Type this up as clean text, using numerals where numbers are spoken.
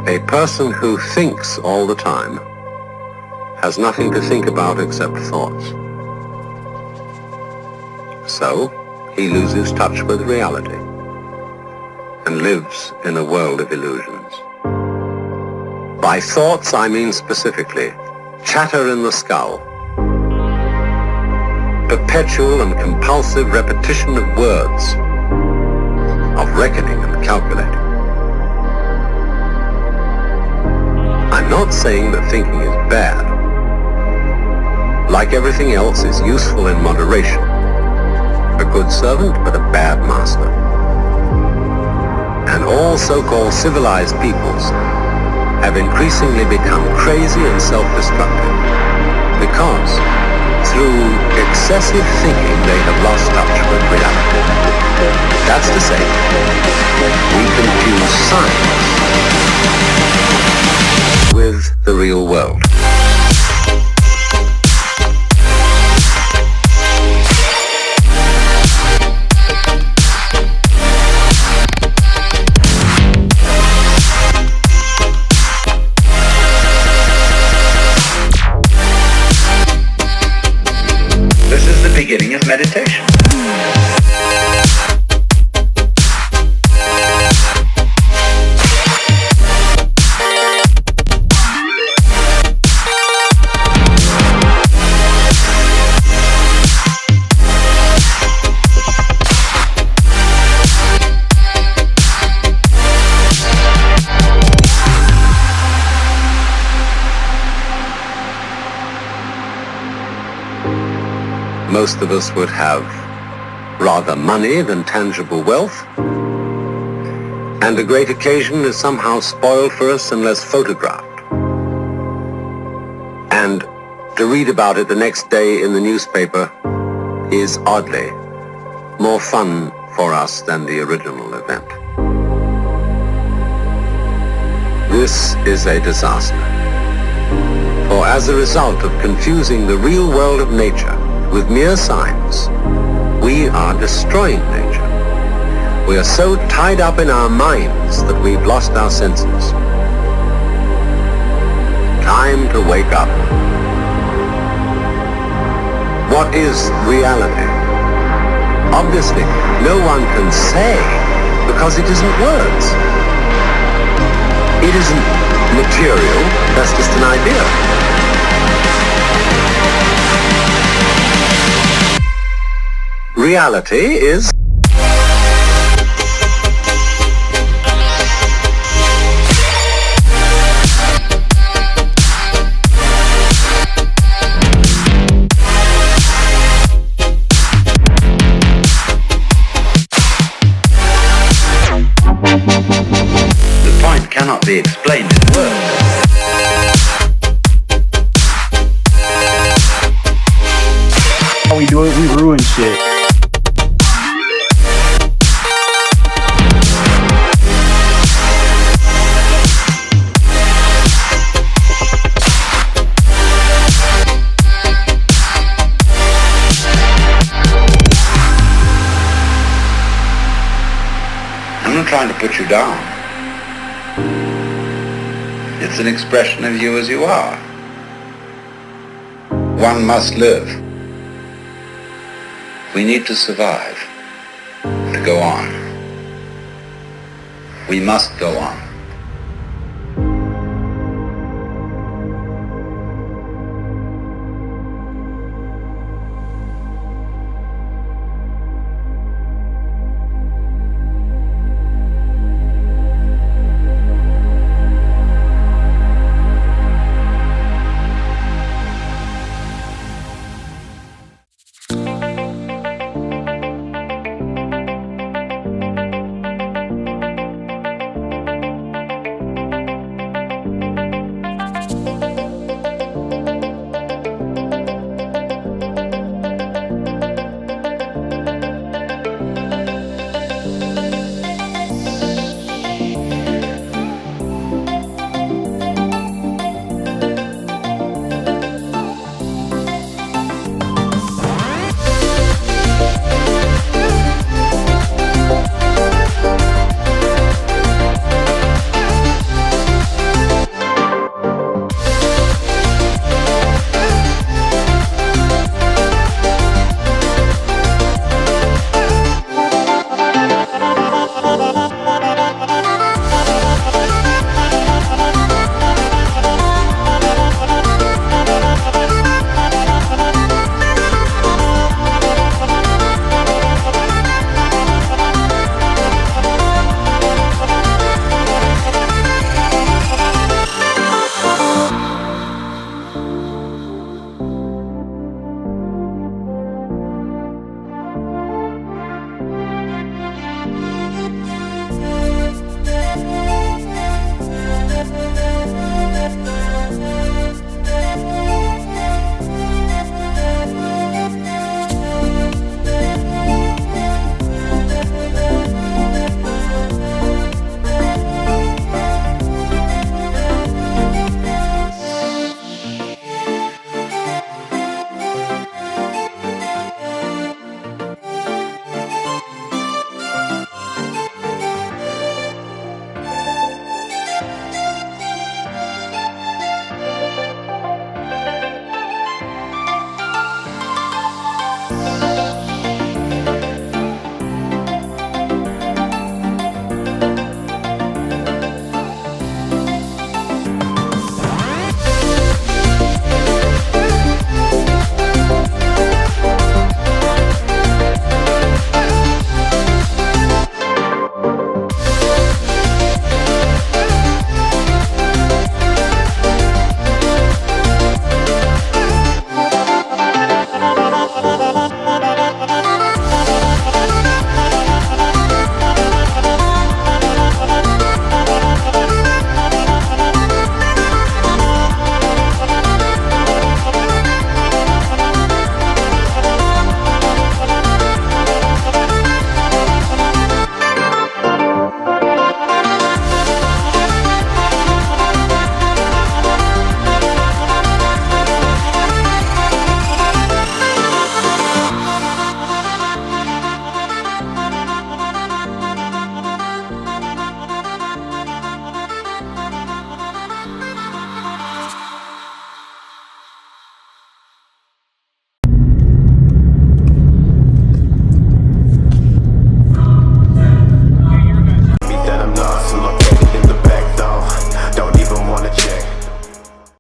A person who thinks all the time has nothing to think about except thoughts. So, he loses touch with reality and lives in a world of illusions. By thoughts, I mean specifically chatter in the skull, perpetual and compulsive repetition of words, of reckoning and calculating. I'm not saying that thinking is bad. Like everything else, is useful in moderation. A good servant, but a bad master. And all so-called civilized peoples have increasingly become crazy and self-destructive because through excessive thinking they have lost touch with reality. That's to say, we confuse science with the real world. This is the beginning of meditation. Most of us would have rather money than tangible wealth, and a great occasion is somehow spoiled for us unless photographed. And to read about it the next day in the newspaper is oddly more fun for us than the original event. This is a disaster. For as a result of confusing the real world of nature with mere science, we are destroying nature. We are so tied up in our minds that we've lost our senses. Time to wake up. What is reality? Obviously, no one can say because it isn't words. It isn't material, that's just an idea. Reality is The point cannot be explained in words. How we do it, we ruin shit. I'm not trying to put you down. It's an expression of you as you are. One must live. We need to survive, to go on. We must go on.